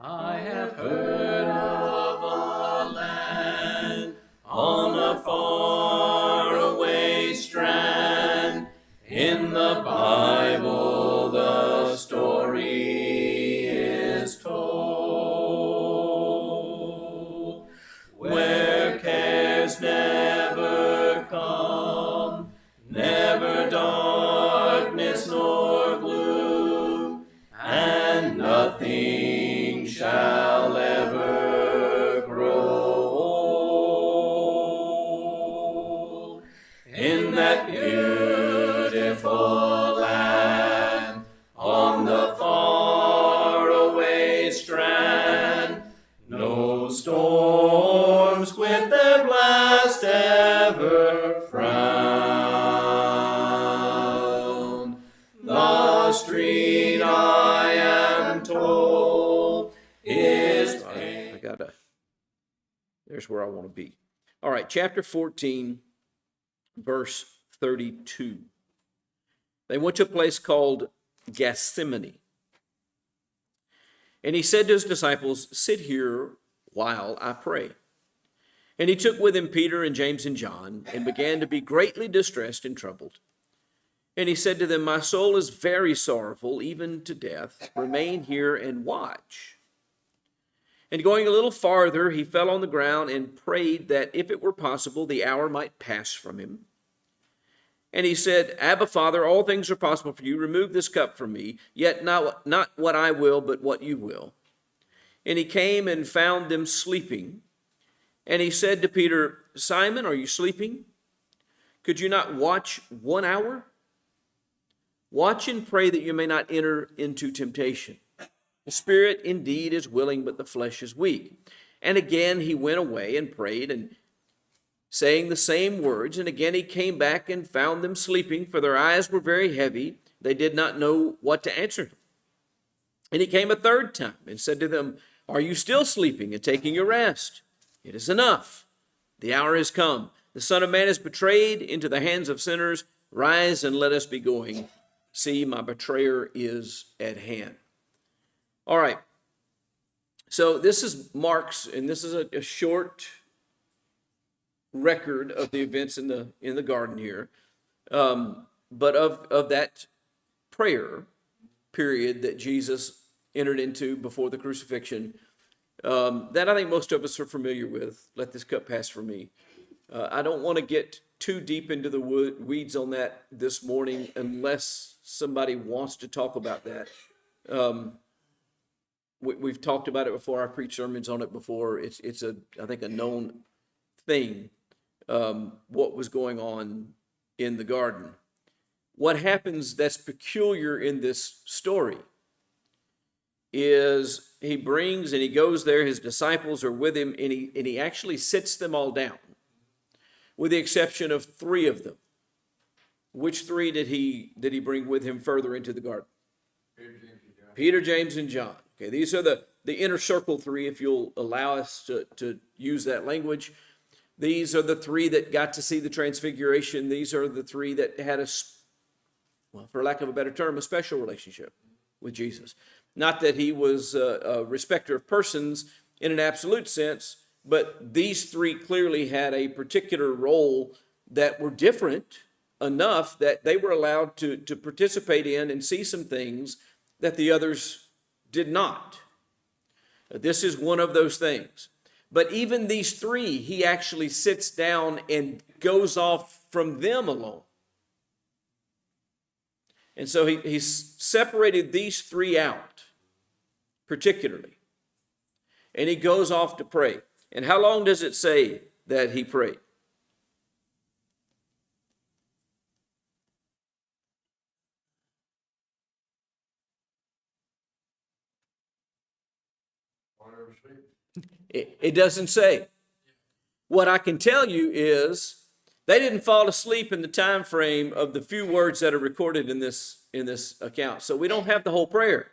I have heard of a land on a faraway strand. In the Bible the story is told, where cares never come, never darkness nor gloom, and nothing shall ever grow old. In that beautiful land, on the faraway strand, no storms with their blast ever frown. The street, I am told, is there's where I want to be. All right, chapter 14, verse 32. They went to a place called Gethsemane. And he said to his disciples, "Sit here while I pray." And he took with him Peter and James and John, and began to be greatly distressed and troubled. And he said to them, "My soul is very sorrowful, even to death. Remain here and watch." And going a little farther, he fell on the ground and prayed that if it were possible, the hour might pass from him. And he said, "Abba, Father, all things are possible for you. Remove this cup from me, yet not what I will, but what you will." And he came and found them sleeping. And he said to Peter, "Simon, are you sleeping? Could you not watch 1 hour? Watch and pray that you may not enter into temptation. The spirit indeed is willing, but the flesh is weak." And again he went away and prayed, and saying the same words. And again he came back and found them sleeping, for their eyes were very heavy. They did not know what to answer him. And he came a third time and said to them, "Are you still sleeping and taking your rest? It is enough. The hour has come. The Son of Man is betrayed into the hands of sinners. Rise and let us be going. See, my betrayer is at hand." All right. So this is Mark's, and this is a short record of the events in the garden here, but of that prayer period that Jesus entered into before the crucifixion, that I think most of us are familiar with. Let this cup pass from me. I don't want to get too deep into the weeds on that this morning unless somebody wants to talk about that. We've talked about it before. I preached sermons on it before. It's I think a known thing, what was going on in the garden. What happens that's peculiar in this story is he brings and he goes there. His disciples are with him, and he actually sits them all down, with the exception of 3 of them. Which 3 did he bring with him further into the garden? Peter, James, and John. Okay, these are the inner circle 3, if you'll allow us to use that language. These are the 3 that got to see the transfiguration. These are the 3 that had for lack of a better term, a special relationship with Jesus. Not that he was a respecter of persons in an absolute sense, but these 3 clearly had a particular role that were different enough that they were allowed to participate in and see some things that the others did not. This is one of those things. But even these 3, he actually sits down and goes off from them alone. And so he's separated these 3 out, particularly. And he goes off to pray. And how long does it say that he prayed? It doesn't say. What I can tell you is they didn't fall asleep in the time frame of the few words that are recorded in this account. So we don't have the whole prayer.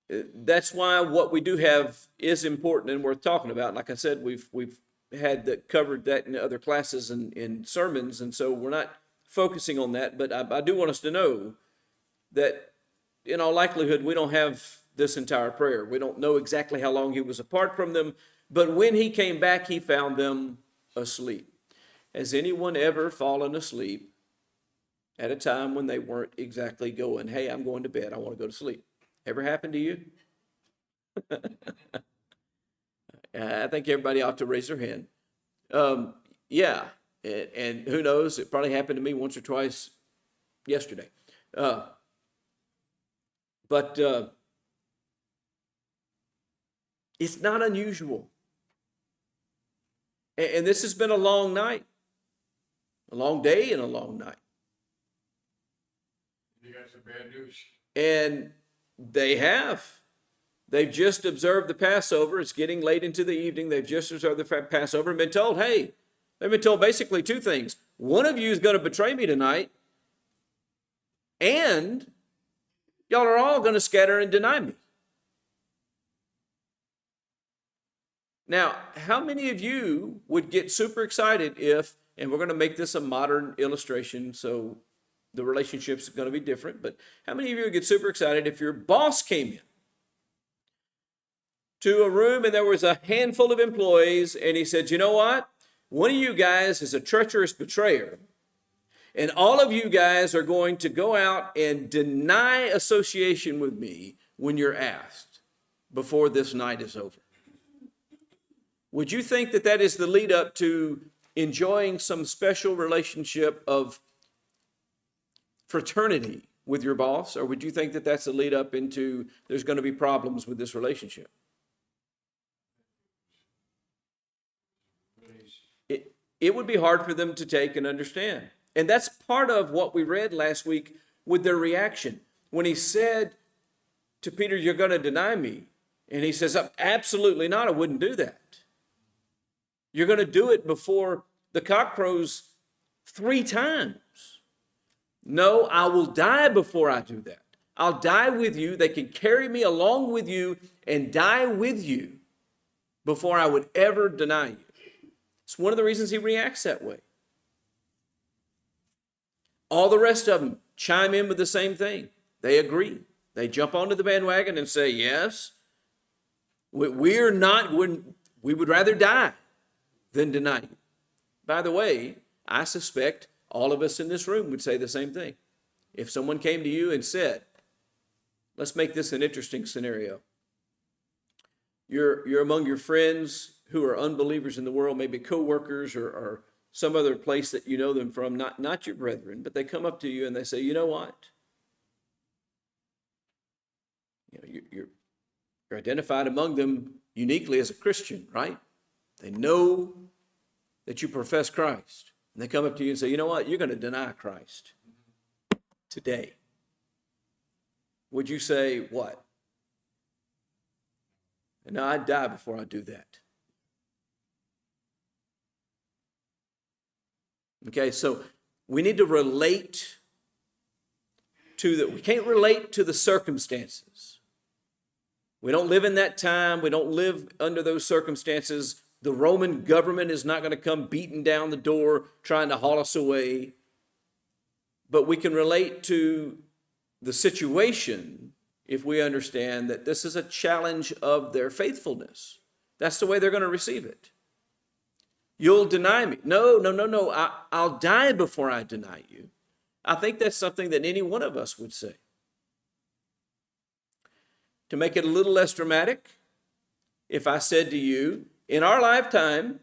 That's why what we do have is important and worth talking about. Like I said, we've had covered that in other classes and in sermons, and so we're not focusing on that. But I do want us to know that in all likelihood we don't have this entire prayer. We don't know exactly how long he was apart from them, but when he came back, he found them asleep. Has anyone ever fallen asleep at a time when they weren't exactly going, hey, I'm going to bed, I want to go to sleep? Ever happened to you? I think everybody ought to raise their hand. Yeah, and who knows, it probably happened to me once or twice yesterday. But it's not unusual. And this has been a long night, a long day and a long night. You got some bad news. And they have. They've just observed the Passover. It's getting late into the evening. They've just observed the Passover and been told, hey, they've been told basically two things. One of you is going to betray me tonight, and y'all are all going to scatter and deny me. Now, how many of you would get super excited if, and we're going to make this a modern illustration, so the relationship's going to be different, but how many of you would get super excited if your boss came in to a room and there was a handful of employees and he said, you know what? One of you guys is a treacherous betrayer, and all of you guys are going to go out and deny association with me when you're asked before this night is over. Would you think that that is the lead up to enjoying some special relationship of fraternity with your boss? Or would you think that that's the lead up into there's going to be problems with this relationship? It would be hard for them to take and understand. And that's part of what we read last week with their reaction. When he said to Peter, you're going to deny me. And he says, absolutely not, I wouldn't do that. You're going to do it before the cock crows 3 times. No, I will die before I do that. I'll die with you. They can carry me along with you and die with you before I would ever deny you. It's one of the reasons he reacts that way. All the rest of them chime in with the same thing. They agree. They jump onto the bandwagon and say, yes, we would rather die than deny you. By the way, I suspect all of us in this room would say the same thing. If someone came to you and said, let's make this an interesting scenario. You're among your friends who are unbelievers in the world, maybe co-workers or some other place that you know them from, not your brethren, but they come up to you and they say, you know what? You're identified among them uniquely as a Christian, right? They know that you profess Christ. And they come up to you and say, you know what? You're going to deny Christ today. Would you say what? And no, I'd die before I do that. Okay, so we need to relate to we can't relate to the circumstances. We don't live in that time. We don't live under those circumstances. The Roman government is not going to come beating down the door trying to haul us away. But we can relate to the situation if we understand that this is a challenge of their faithfulness. That's the way they're going to receive it. You'll deny me. No. I'll die before I deny you. I think that's something that any one of us would say. To make it a little less dramatic, if I said to you, in our lifetime,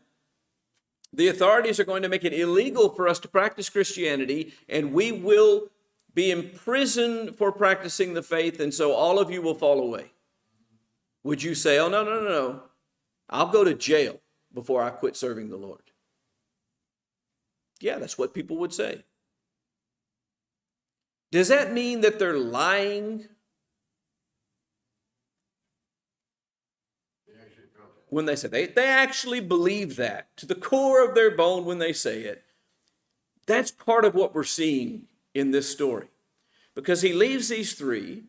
the authorities are going to make it illegal for us to practice Christianity, and we will be imprisoned for practicing the faith, and so all of you will fall away. Would you say, oh, no. I'll go to jail before I quit serving the Lord? Yeah, that's what people would say. Does that mean that they're lying when they say they actually believe that to the core of their bone when they say it? That's part of what we're seeing in this story. Because he leaves these 3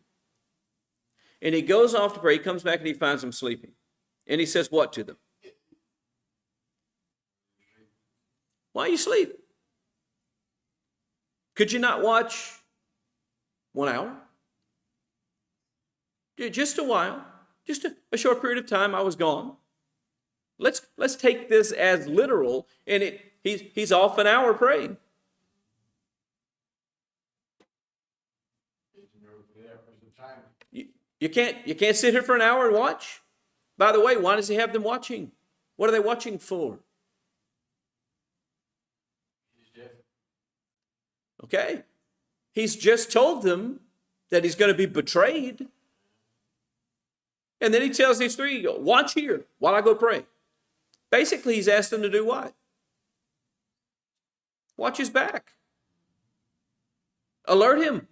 and he goes off to pray. He comes back and he finds them sleeping. And he says what to them? Why you sleep? Could you not watch 1 hour? Just a while, just a short period of time I was gone. Let's take this as literal, and he's off an hour praying. You can't sit here for an hour and watch. By the way, why does he have them watching? What are they watching for? Okay. He's just told them that he's going to be betrayed. And then he tells these three, watch here while I go pray. Basically, he's asked them to do what? Watch his back. Alert him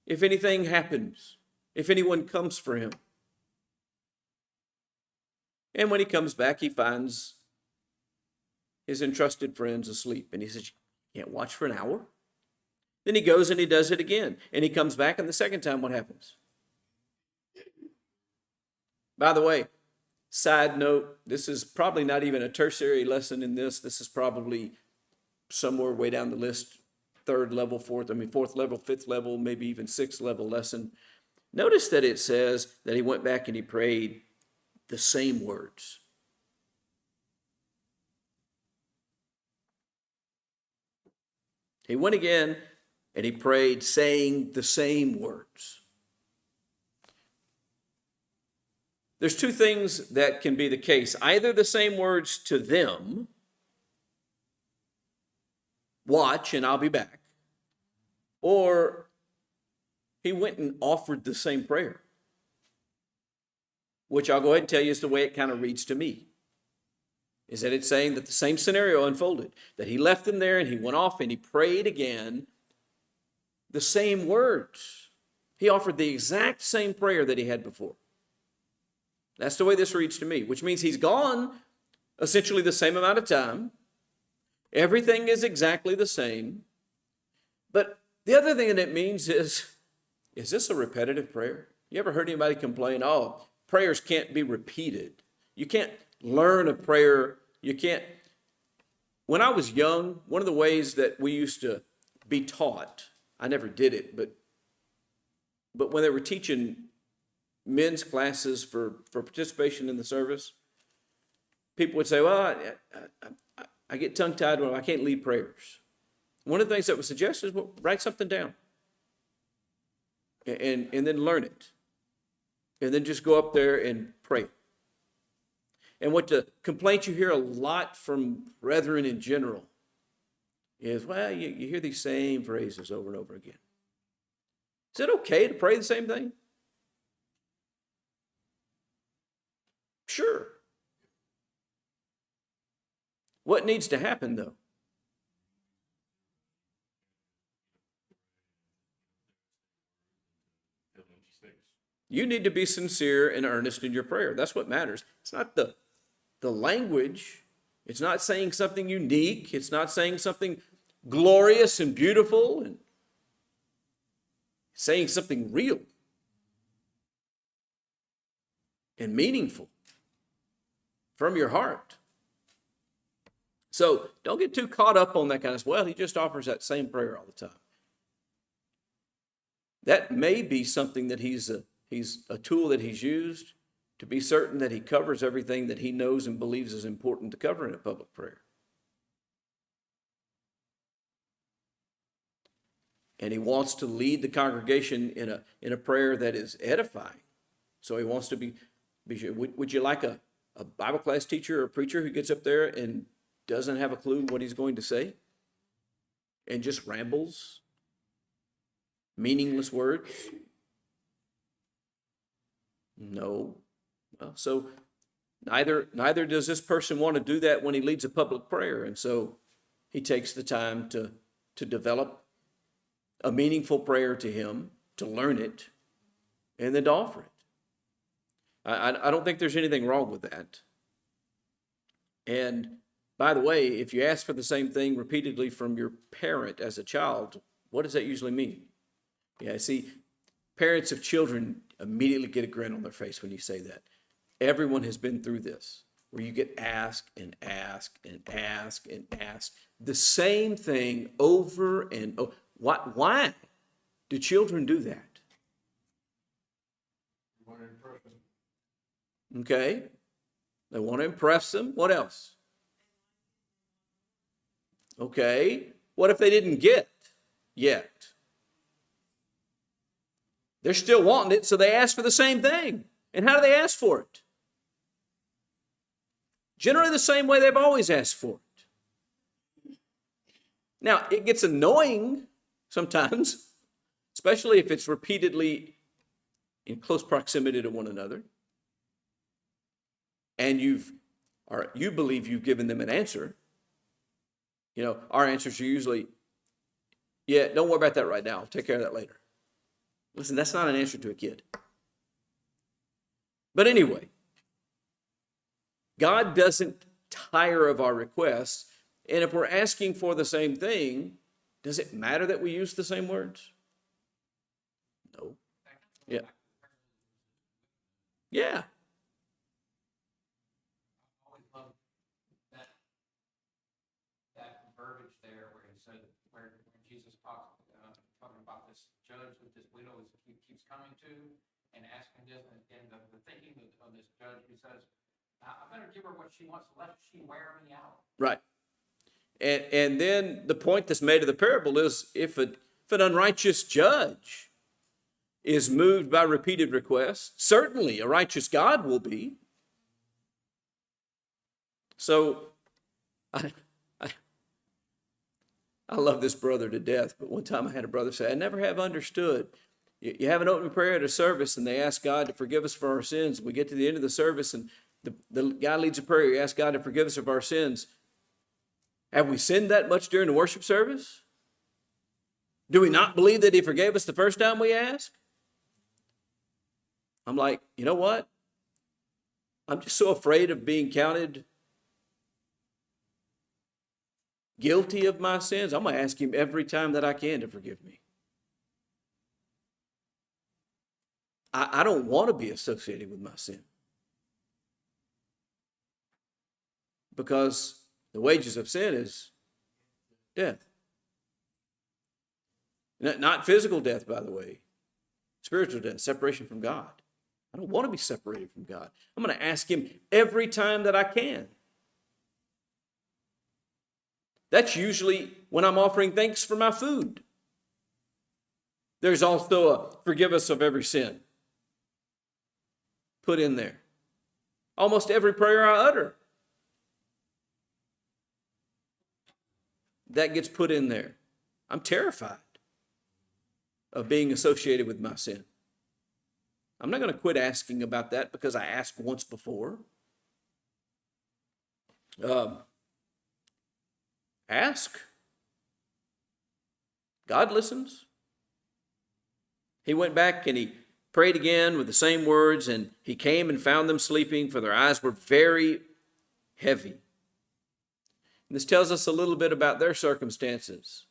if anything happens, if anyone comes for him. And when he comes back, he finds his entrusted friends asleep. And he says, you can't watch for an hour? Then he goes and he does it again. And he comes back, and the second time, what happens? By the way, side note, this is probably not even a tertiary lesson in this. This is probably somewhere way down the list, fourth level, fifth level, maybe even sixth level lesson. Notice that it says that he went back and he prayed the same words. He went again and he prayed saying the same words. There's two things that can be the case. Either the same words to them, watch and I'll be back, or he went and offered the same prayer, which I'll go ahead and tell you is the way it kind of reads to me, is that it's saying that the same scenario unfolded, that he left them there and he went off and he prayed again the same words. He offered the exact same prayer that he had before. That's the way this reads to me, which means he's gone essentially the same amount of time. Everything is exactly the same. But the other thing that it means is this a repetitive prayer? You ever heard anybody complain, oh, prayers can't be repeated? You can't learn a prayer. You can't. When I was young, one of the ways that we used to be taught, I never did it, but when they were teaching men's classes for participation in the service, people would say, well, I get tongue-tied when I can't lead prayers. One of the things that was suggested is write something down and then learn it. And then just go up there and pray. And what the complaint you hear a lot from brethren in general is, well, you hear these same phrases over and over again. Is it okay to pray the same thing? Sure. What needs to happen, though? You need to be sincere and earnest in your prayer. That's what matters. It's not the language. It's not saying something unique. It's not saying something glorious and beautiful. And saying something real and meaningful from your heart. So don't get too caught up on that kind of stuff. Well, he just offers that same prayer all the time. That may be something that he's a tool that he's used to be certain that he covers everything that he knows and believes is important to cover in a public prayer. And he wants to lead the congregation in a prayer that is edifying. So he wants to be sure. Would you like a Bible class teacher or a preacher who gets up there and doesn't have a clue what he's going to say and just rambles meaningless words? No. Well, so neither does this person want to do that when he leads a public prayer. And so he takes the time to develop a meaningful prayer to him, to learn it, and then to offer it. I don't think there's anything wrong with that. And by the way, if you ask for the same thing repeatedly from your parent as a child, what does that usually mean? Yeah, see, parents of children immediately get a grin on their face when you say that. Everyone has been through this, where you get asked and asked and asked and asked the same thing over and over. Why do children do that? Okay. They want to impress them. What else? Okay. What if they didn't get yet? They're still wanting it, so they ask for the same thing. And how do they ask for it? Generally the same way they've always asked for it. Now, it gets annoying sometimes, especially if it's repeatedly in close proximity to one another, and you believe you've given them an answer. You know, our answers are usually, yeah, don't worry about that right now. I'll take care of that later. Listen, that's not an answer to a kid. But anyway, God doesn't tire of our requests. And if we're asking for the same thing, does it matter that we use the same words? No. Yeah. Yeah. That verbiage there where he said, where Jesus talking about this judge that this widow keeps coming to and asking this, and the thinking of this judge, he says, I better give her what she wants, lest she wear me out. Right. And then the point that's made of the parable is if an unrighteous judge is moved by repeated requests, certainly a righteous God will be. So I love this brother to death, but one time I had a brother say, I never have understood. You have an open prayer at a service and they ask God to forgive us for our sins. We get to the end of the service and the guy leads a prayer. You ask God to forgive us of our sins. Have we sinned that much during the worship service? Do we not believe that he forgave us the first time we asked? I'm like, you know what? I'm just so afraid of being counted guilty of my sins. I'm going to ask him every time that I can to forgive me. I don't want to be associated with my sin. Because the wages of sin is death. Not physical death, by the way. Spiritual death, separation from God. I don't want to be separated from God. I'm going to ask him every time that I can. That's usually when I'm offering thanks for my food. There's also a forgive us of every sin put in there. Almost every prayer I utter, that gets put in there. I'm terrified of being associated with my sin. I'm not going to quit asking about that because I asked once before. Ask. God listens. He went back and he prayed again with the same words, and he came and found them sleeping, for their eyes were very heavy. And this tells us a little bit about their circumstances.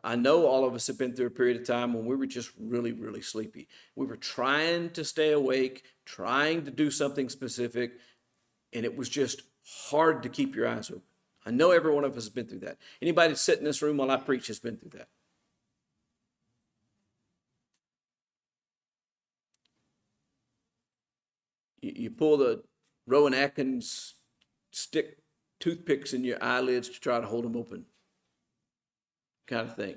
I know all of us have been through a period of time when we were just really, really sleepy. We were trying to stay awake, trying to do something specific, and it was just hard to keep your eyes open. I know every one of us has been through that. Anybody that's sitting in this room while I preach has been through that. You pull the Rowan Atkins stick toothpicks in your eyelids to try to hold them open, kind of thing.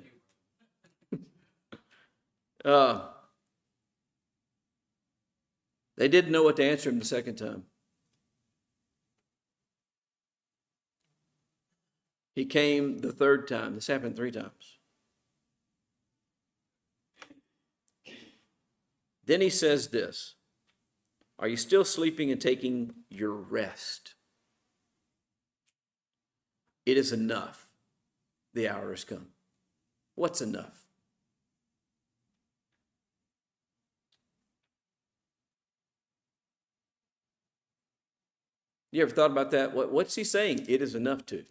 They didn't know what to answer him the second time. He came the third time. This happened 3 times. Then he says this, are you still sleeping and taking your rest? It is enough. The hour has come. What's enough? You ever thought about that? What's he saying? It is enough to.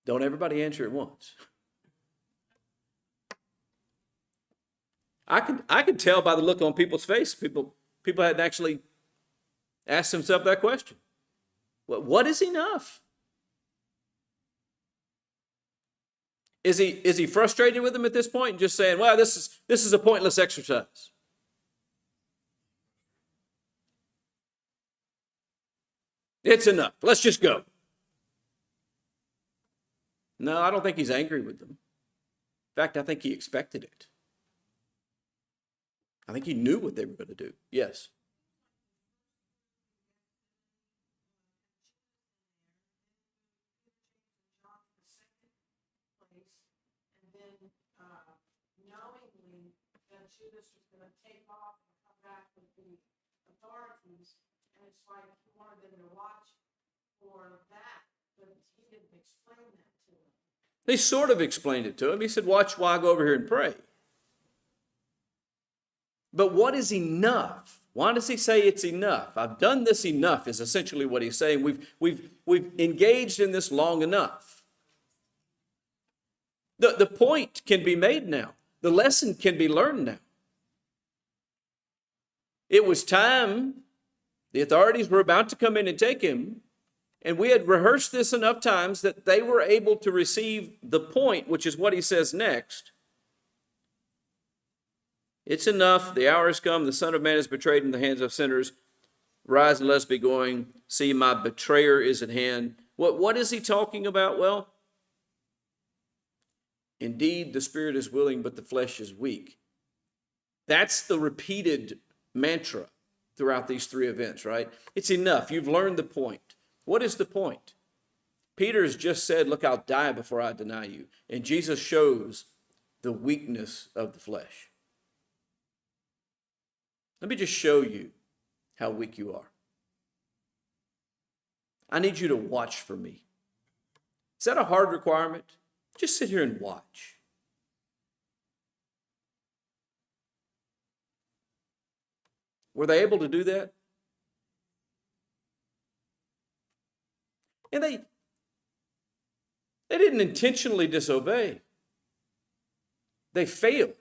Don't everybody answer at once. I could tell by the look on people's face. People hadn't actually asked themselves that question. What is enough? Is he frustrated with them at this point and just saying, well, this is a pointless exercise? It's enough. Let's just go. No, I don't think he's angry with them. In fact, I think he expected it. I think he knew what they were going to do. Yes. Knowingly that Judas was going to take off and come back with the authorities, and it's like he wanted them to watch for that, but he didn't explain that to them. They sort of explained it to him. He said, watch while I go over here and pray. But what is enough? Why does he say it's enough? I've done this enough is essentially what he's saying. We've engaged in this long enough. The point can be made now. The lesson can be learned now. It was time. The authorities were about to come in and take him. And we had rehearsed this enough times that they were able to receive the point, which is what he says next. It's enough. The hour has come. The Son of Man is betrayed in the hands of sinners. Rise and let us be going. See, my betrayer is at hand. What is he talking about? Well, indeed, the spirit is willing, but the flesh is weak. That's the repeated mantra throughout these three events, right? It's enough. You've learned the point. What is the point? Peter has just said, look, I'll die before I deny you. And Jesus shows the weakness of the flesh. Let me just show you how weak you are. I need you to watch for me. Is that a hard requirement? Just sit here and watch. Were they able to do that? And they didn't intentionally disobey. They failed.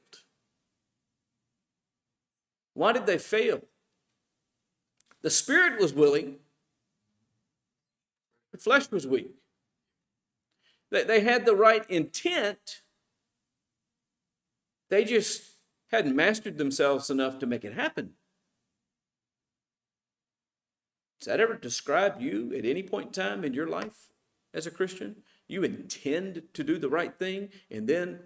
Why did they fail? The spirit was willing. The flesh was weak. They had the right intent. They just hadn't mastered themselves enough to make it happen. Does that ever describe you at any point in time in your life as a Christian? You intend to do the right thing, and then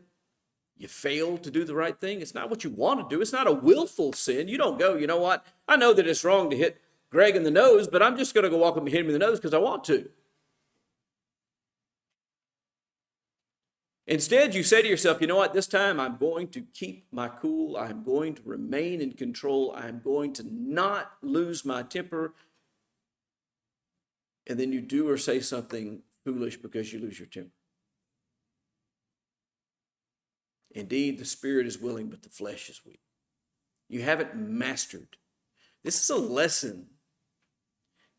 you fail to do the right thing. It's not what you want to do. It's not a willful sin. You don't go, you know what? I know that it's wrong to hit Greg in the nose, but I'm just going to go walk up and hit him in the nose because I want to. Instead, you say to yourself, you know what? This time I'm going to keep my cool. I'm going to remain in control. I'm going to not lose my temper. And then you do or say something foolish because you lose your temper. Indeed, the spirit is willing, but the flesh is weak. You haven't mastered. This is a lesson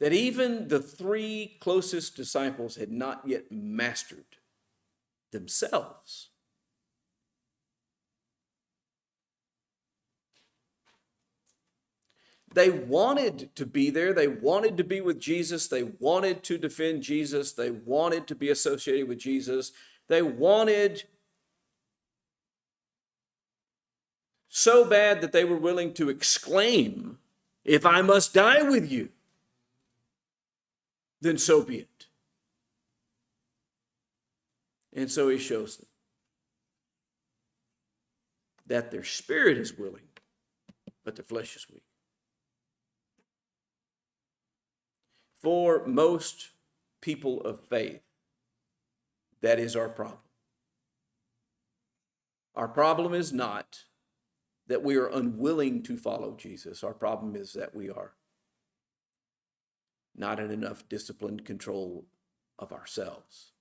that even the three closest disciples had not yet mastered themselves. They wanted to be there. They wanted to be with Jesus. They wanted to defend Jesus. They wanted to be associated with Jesus. They wanted so bad that they were willing to exclaim, if I must die with you, then so be it. And so he shows them that their spirit is willing, but their flesh is weak. For most people of faith, that is our problem. Our problem is not that we are unwilling to follow Jesus. Our problem is that we are not in enough disciplined control of ourselves.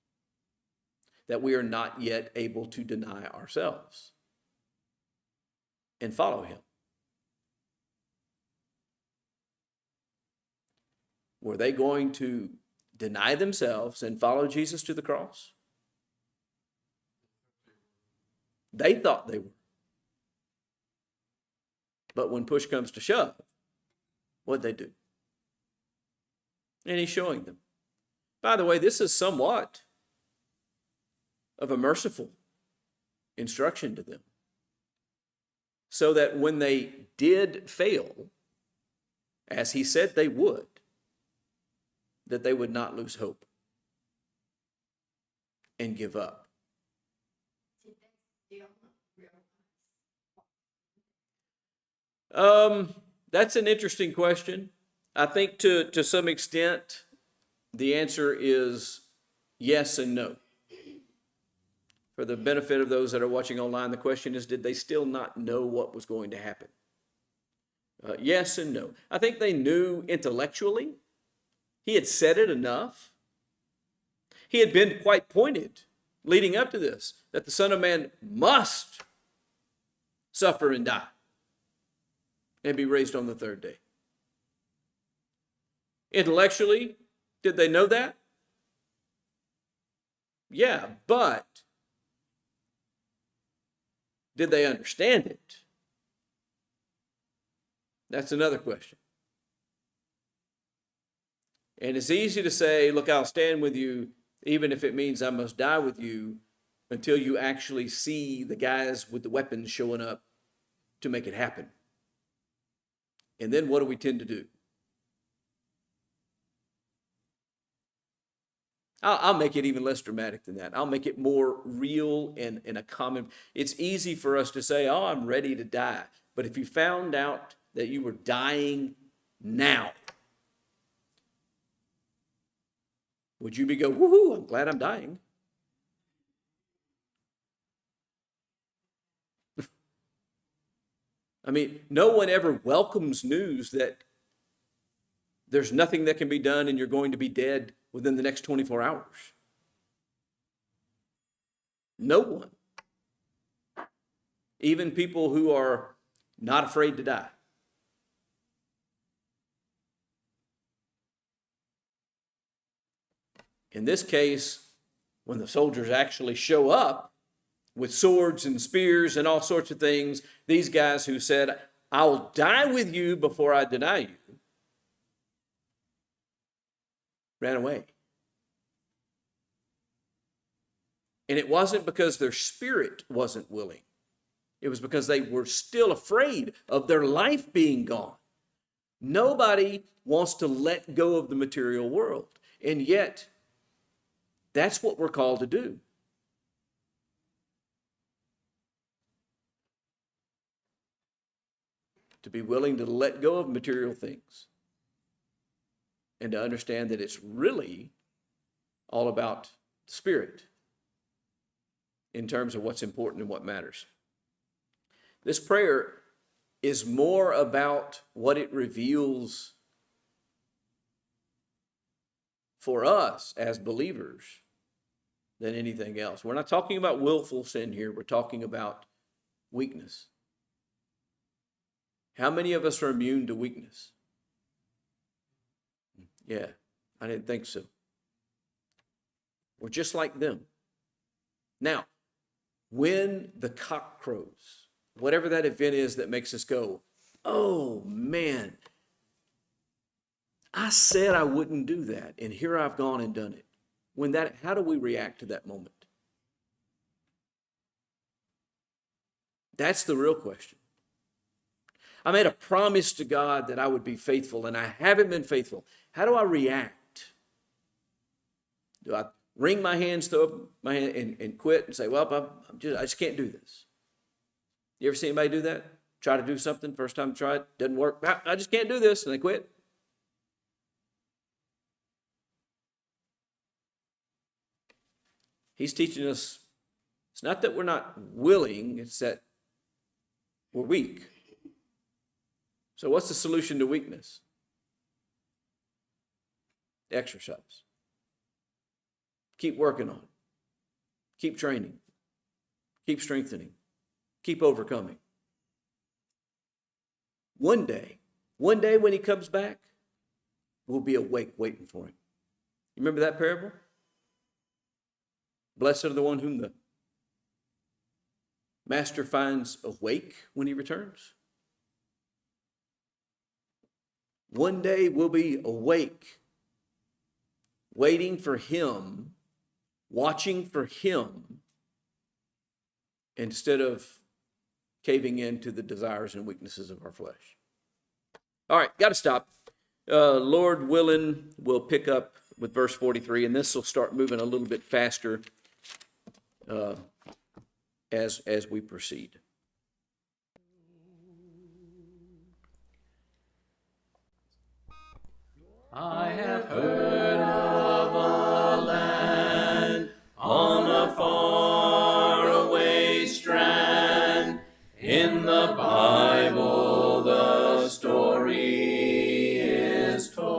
That we are not yet able to deny ourselves and follow him. Were they going to deny themselves and follow Jesus to the cross? They thought they were. But when push comes to shove, what'd they do? And he's showing them. By the way, this is somewhat of a merciful instruction to them, so that when they did fail, as he said they would, that they would not lose hope and give up. That's an interesting question. I think to some extent, the answer is yes and no. For the benefit of those that are watching online, the question is, did they still not know what was going to happen? Yes and no. I think they knew intellectually. He had said it enough. He had been quite pointed leading up to this, that the Son of Man must suffer and die and be raised on the third day. Intellectually, did they know that? Yeah, but did they understand it? That's another question. And it's easy to say, look, I'll stand with you, even if it means I must die with you, until you actually see the guys with the weapons showing up to make it happen. And then what do we tend to do? I'll make it even less dramatic than that. I'll make it more real and a common. It's easy for us to say, oh, I'm ready to die. But if you found out that you were dying now, would you be go, woohoo, I'm glad I'm dying? I mean, no one ever welcomes news that there's nothing that can be done and you're going to be dead within the next 24 hours. No one. Even people who are not afraid to die. In this case, when the soldiers actually show up with swords and spears and all sorts of things, these guys who said, I'll die with you before I deny you, ran away. And it wasn't because their spirit wasn't willing. It was because they were still afraid of their life being gone. Nobody wants to let go of the material world. And yet, that's what we're called to do. To be willing to let go of material things. And to understand that it's really all about spirit in terms of what's important and what matters. This prayer is more about what it reveals for us as believers than anything else. We're not talking about willful sin here. We're talking about weakness. How many of us are immune to weakness? Yeah, I didn't think so. We're just like them. Now, when the cock crows, whatever that event is that makes us go, oh man, I said I wouldn't do that, and here I've gone and done it. How do we react to that moment? That's the real question. I made a promise to God that I would be faithful, and I haven't been faithful. How do I react? Do I wring my hands, throw up my hand, and quit and say, well, I just can't do this? You ever see anybody do that? Try to do something, first time try it, doesn't work. I just can't do this, and they quit. He's teaching us, it's not that we're not willing, it's that we're weak. So what's the solution to weakness? Exercise. Keep working on it. Keep training. Keep strengthening. Keep overcoming. One day when he comes back, we'll be awake waiting for him. You remember that parable? Blessed are the one whom the master finds awake when he returns. One day we'll be awake, waiting for him, watching for him instead of caving into the desires and weaknesses of our flesh. All right, got to stop. Lord willing, we'll pick up with verse 43, and this will start moving a little bit faster as we proceed. I have heard of a land on a faraway strand. In the Bible the story is told,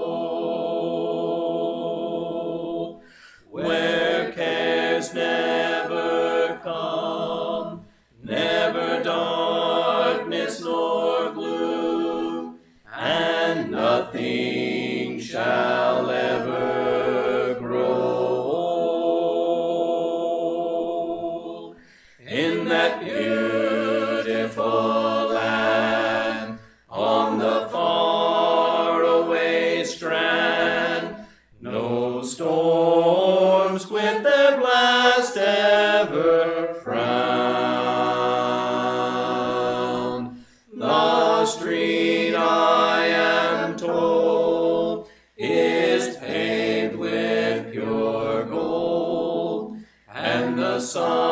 where cares never come, never darkness nor gloom, and nothing shall ever grow old. In that beautiful land, on the faraway strand, no storms with their blast ever frown. The street, I am told, is paved with pure gold, and the sun